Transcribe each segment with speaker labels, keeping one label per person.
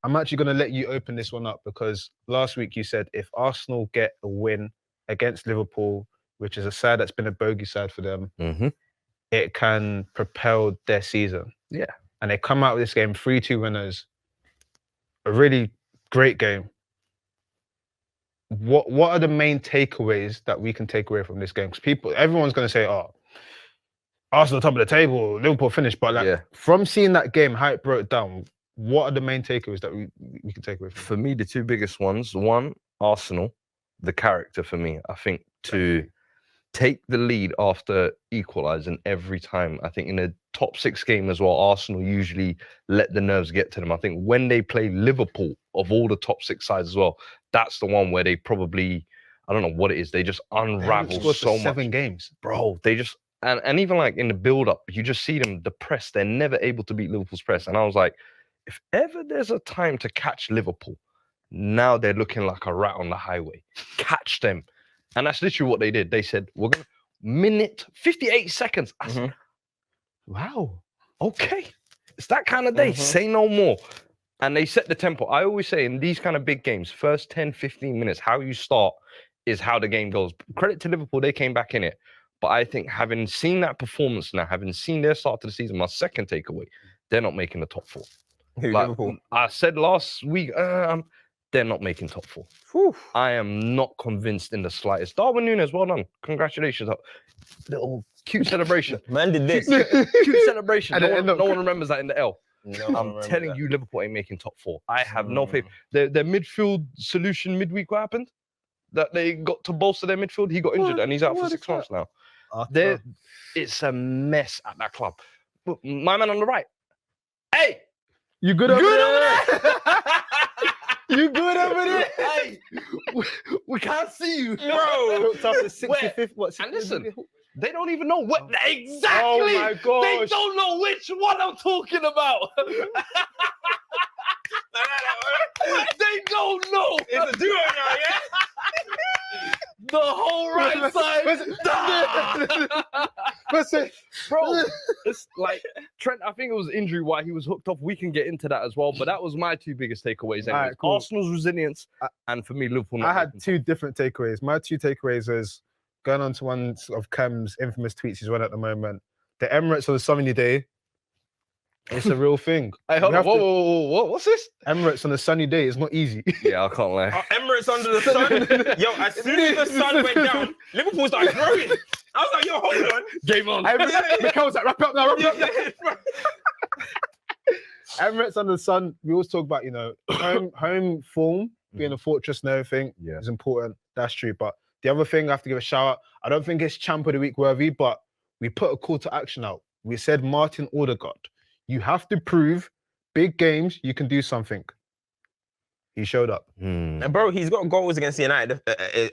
Speaker 1: I'm actually going to let you open this one up because last week you said if Arsenal get a win against Liverpool, which is a side that's been a bogey side for them, it can propel their season.
Speaker 2: Yeah.
Speaker 1: And they come out with this game 3-2 winners. A really great game. What are the main takeaways that we can take away from this game? Because everyone's going to say, oh, Arsenal top of the table, Liverpool finished. But like from seeing that game, how it broke down, what are the main takeaways that we can take away from it?
Speaker 2: For me, the two biggest ones, one, Arsenal, the character for me. I think to take the lead after equalising every time. I think in a top 6 game as well, Arsenal usually let the nerves get to them. I think when they play Liverpool, of all the top 6 sides as well, that's the one where they probably, I don't know what it is, they just unravel so much.
Speaker 1: 7 games.
Speaker 2: Bro, they just, and even like in the build-up, you just see them, the press, they're never able to beat Liverpool's press. And I was like, if ever there's a time to catch Liverpool, now they're looking like a rat on the highway. Catch them. And that's literally what they did. They said, we're going to, minute, 58 seconds. I said, wow, okay. It's that kind of day. Say no more. And they set the tempo. I always say in these kind of big games, first 10, 15 minutes, how you start is how the game goes. Credit to Liverpool, they came back in it. But I think having seen that performance now, having seen their start to the season, my second takeaway, they're not making the top 4.
Speaker 3: Who,
Speaker 2: like
Speaker 3: Liverpool?
Speaker 2: I said last week, they're not making top 4.
Speaker 3: Whew.
Speaker 2: I am not convinced in the slightest. Darwin Núñez, well done. Congratulations. Little cute celebration.
Speaker 3: Man did this.
Speaker 2: Cute celebration.
Speaker 1: And
Speaker 2: No one remembers that in the L.
Speaker 3: No,
Speaker 2: I'm telling you, Liverpool ain't making top 4. I have no faith. Their midfield solution midweek, what happened? That they got to bolster their midfield. He got injured and he's out for 6 months now. It's a mess at that club. But my man on the right. Hey!
Speaker 1: You good over there?
Speaker 2: You good over there? Hey! We can't see you.
Speaker 3: Bro!
Speaker 1: After 65th, what?
Speaker 2: And listen, they don't even know what exactly.
Speaker 1: Oh my gosh.
Speaker 2: They don't know which one I'm talking about. They don't know.
Speaker 3: It's a duo now, yeah?
Speaker 2: The whole right side. Bro, it's like Trent, I think it was injury why he was hooked off. We can get into that as well, but that was my 2 biggest takeaways.
Speaker 1: Right, cool.
Speaker 2: Arsenal's resilience, and for me, Liverpool.
Speaker 1: I had 2 different takeaways. My 2 takeaways is going on to one of Cam's infamous tweets he's run at the moment. The Emirates on a sunny day, it's a real thing.
Speaker 2: Hey, hold on. Whoa. What's this?
Speaker 1: Emirates on a sunny day is not easy.
Speaker 2: Yeah, I can't lie.
Speaker 3: Emirates under the sun. Yo, as soon as the sun went down, Liverpool started growing. I was like, yo, hold on.
Speaker 2: Game on.
Speaker 1: Mikel's like, wrap it up now, wrap it up. Emirates under the sun, we always talk about, home form, being a fortress and everything is important. That's true. But the other thing I have to give a shout out, I don't think it's Champ of the Week worthy, but we put a call to action out. We said Martin Odegaard, you have to prove big games you can do something. He showed up.
Speaker 3: And bro, he's got goals against United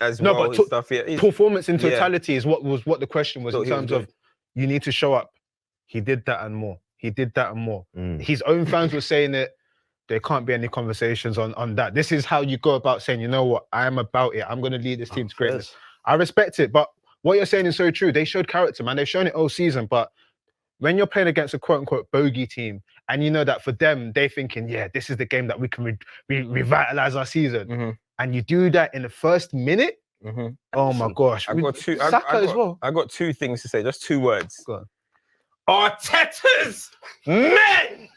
Speaker 3: as well.
Speaker 1: But
Speaker 3: and stuff. Yeah,
Speaker 1: performance in totality is what the question was in terms of you need to show up. He did that and more. His own fans were saying it. There can't be any conversations on that. This is how you go about saying, you know what, I am about it. I'm going to lead this team to greatness. I respect it, but what you're saying is so true. They showed character, man. They've shown it all season, but when you're playing against a quote-unquote bogey team, and you know that for them, they're thinking, yeah, this is the game that we can revitalize our season. And you do that in the first minute, oh my gosh.
Speaker 3: I got 2.
Speaker 1: Saka as well.
Speaker 3: I got 2 things to say, just 2 words.
Speaker 1: Go on.
Speaker 3: Arteta's men!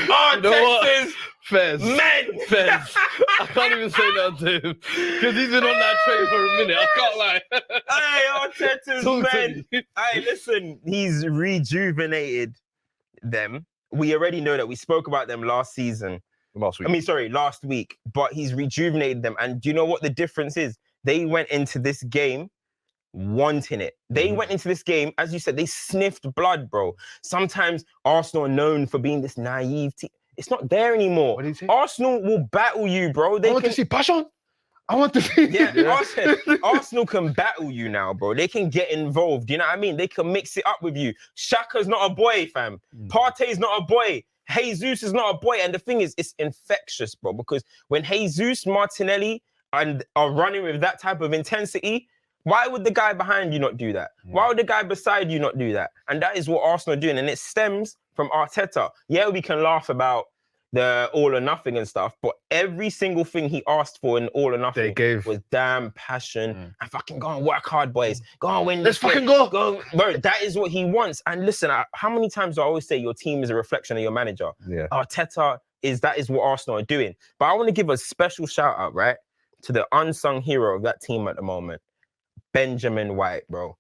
Speaker 3: Arteta's
Speaker 2: Fez.
Speaker 3: men!
Speaker 2: Fez. I can't even say that to him because he's been on that train for a minute. I can't lie.
Speaker 3: Hey, Arteta's men! Hey, listen, he's rejuvenated them. We already know that. We spoke about them last week. But he's rejuvenated them. And do you know what the difference is? They went into this game wanting it. They went into this game, as you said, they sniffed blood, bro. Sometimes Arsenal are known for being this naive team. It's not there anymore.
Speaker 1: What do you say?
Speaker 3: Arsenal will battle you, bro.
Speaker 1: I want to see passion. I want to see...
Speaker 3: Arsenal can battle you now, bro. They can get involved. You know what I mean? They can mix it up with you. Shaka's not a boy, fam. Partey's not a boy. Jesus is not a boy. And the thing is, it's infectious, bro. Because when Jesus, Martinelli, and are running with that type of intensity, Why would the guy behind you not do that? Why would the guy beside you not do that? And that is what Arsenal are doing. And it stems from Arteta. Yeah, we can laugh about the all or nothing and stuff, but every single thing he asked for in all or nothing was damn passion and fucking go and work hard, boys. Go and win.
Speaker 1: Let's fucking go.
Speaker 3: Bro, that is what he wants. And listen, how many times do I always say your team is a reflection of your manager?
Speaker 2: Yeah.
Speaker 3: Arteta that is what Arsenal are doing. But I want to give a special shout out, right, to the unsung hero of that team at the moment, Benjamin White, bro.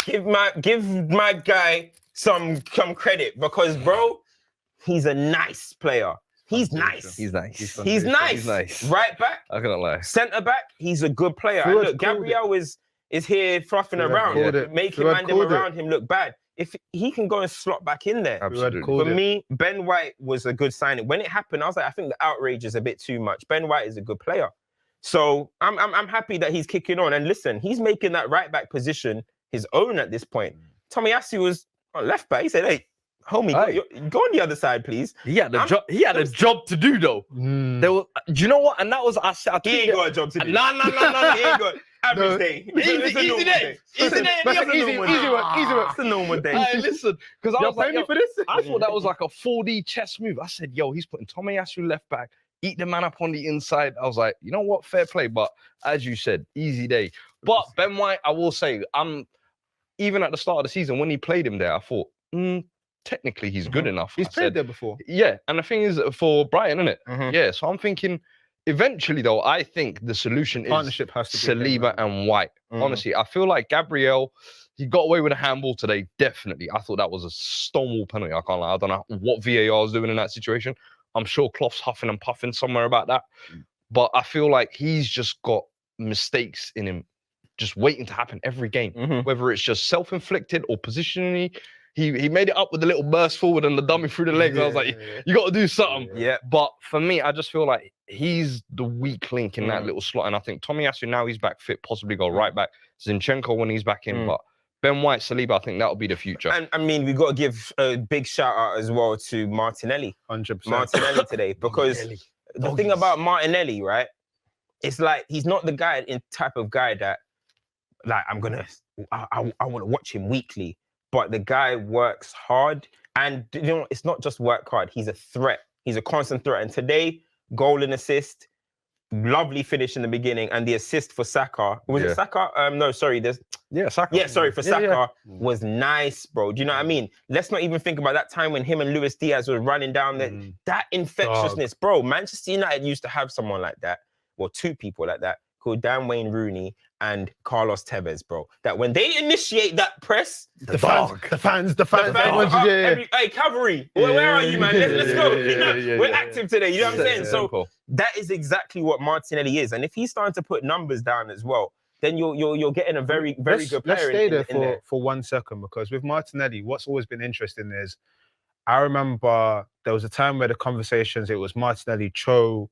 Speaker 3: Give my guy some credit because, bro, he's a nice player. He's nice.
Speaker 2: He's nice.
Speaker 3: He's nice. Right back.
Speaker 2: I cannot lie.
Speaker 3: Centre back. He's a good player. And look, Gabriel is here fluffing around, making around him look bad. If he can go and slot back in there.
Speaker 2: Absolutely.
Speaker 3: For me, Ben White was a good signing. When it happened, I was like, I think the outrage is a bit too much. Ben White is a good player. So I'm happy that he's kicking on. And listen, he's making that right back position his own at this point. Tomiyasu was on left back. He said, hey, homie, go on the other side, please.
Speaker 2: He had a job. He had a job to do, though. There was, do you know what? And that was
Speaker 3: he ain't got a job to do.
Speaker 2: No.
Speaker 3: He ain't got average day.
Speaker 2: Easy day. Easy day.
Speaker 1: Easy work.
Speaker 3: It's a normal day.
Speaker 2: Hey, listen, because I was like,
Speaker 1: for this?
Speaker 2: I thought that was like a 4D chess move. I said, yo, he's putting Tomiyasu left back, eat the man up on the inside. I was like, you know what? Fair play. But as you said, easy day. But Ben White, I will say, even at the start of the season, when he played him there, I thought, technically he's good enough.
Speaker 1: He's played there before.
Speaker 2: Yeah, and the thing is for Brighton, isn't it? Yeah, so I'm thinking, eventually though, I think the solution is
Speaker 1: partnership has to be
Speaker 2: Saliba and White. Honestly, I feel like Gabriel, he got away with a handball today, definitely. I thought that was a stonewall penalty, I can't lie. I don't know what VAR is doing in that situation. I'm sure Klopp's huffing and puffing somewhere about that. But I feel like he's just got mistakes in him just waiting to happen every game, whether it's just self-inflicted or positionally. He made it up with a little burst forward and the dummy through the legs. I was like, you got to do something.
Speaker 3: Yeah.
Speaker 2: But for me, I just feel like he's the weak link in that little slot. And I think Tomiyasu, now he's back fit, possibly go right back. Zinchenko when he's back in. But Ben White, Saliba, I think that'll be the future.
Speaker 3: And I mean, we've got to give a big shout out as well to Martinelli.
Speaker 1: 100%.
Speaker 3: Martinelli today. Because the thing about Martinelli, right, it's like he's not the type of guy that, like, I want to watch him weekly. But the guy works hard. And, you know, it's not just work hard. He's a threat. He's a constant threat. And today, goal and assist, lovely finish in the beginning. And the assist for Saka. Was it Saka? No, sorry.
Speaker 2: Saka.
Speaker 3: Yeah, sorry, for Saka was nice, bro. Do you know what I mean? Let's not even think about that time when him and Luis Diaz were running down there. That infectiousness, bro. Manchester United used to have someone like that. Well, two people like that, called Dan Wayne Rooney and Carlos Tevez, bro. That when they initiate that press,
Speaker 1: the fans,
Speaker 3: hey, cavalry, where are you, man? Let's go. We're active today. You know what I'm saying? So that is exactly what Martinelli is. And if he's starting to put numbers down as well, then you're getting a very good player.
Speaker 1: Let's stay there for 1 second, because with Martinelli, what's always been interesting is, I remember there was a time where the conversations, it was Martinelli, Cho,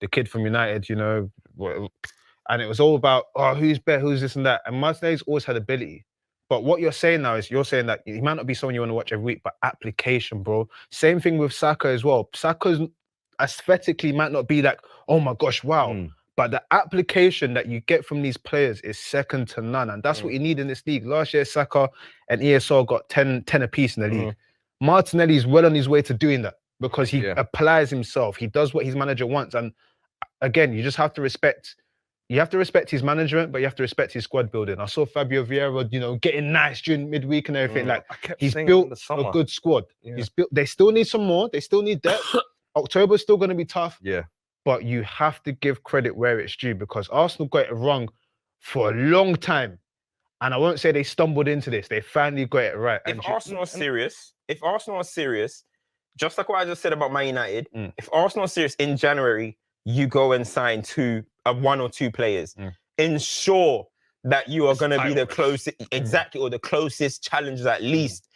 Speaker 1: the kid from United, you know, and it was all about, who's better, who's this and that. And Martinelli's always had ability. But what you're saying now is, you're saying that he might not be someone you want to watch every week, but application, bro. Same thing with Saka as well. Saka's aesthetically might not be like, oh my gosh, wow. But the application that you get from these players is second to none. And that's what you need in this league. Last year, Saka and ESR got 10 apiece in the league. Martinelli's well on his way to doing that, because he applies himself. He does what his manager wants. And again, you just have to respect, his management, but you have to respect his squad building. I saw Fabio Vieira, you know, getting nice during midweek and everything. Like, he's built a good squad. He's built. They still need some more. They still need depth. October's still going to be tough. Yeah. But you have to give credit where it's due, because Arsenal got it wrong for a long time. And I won't say they stumbled into this. They finally got it right.
Speaker 3: If Arsenal are serious, just like what I just said about Man United, if Arsenal are serious in January, you go and sign 1 or 2 players. Ensure that you are going to be the closest, or the closest challengers at least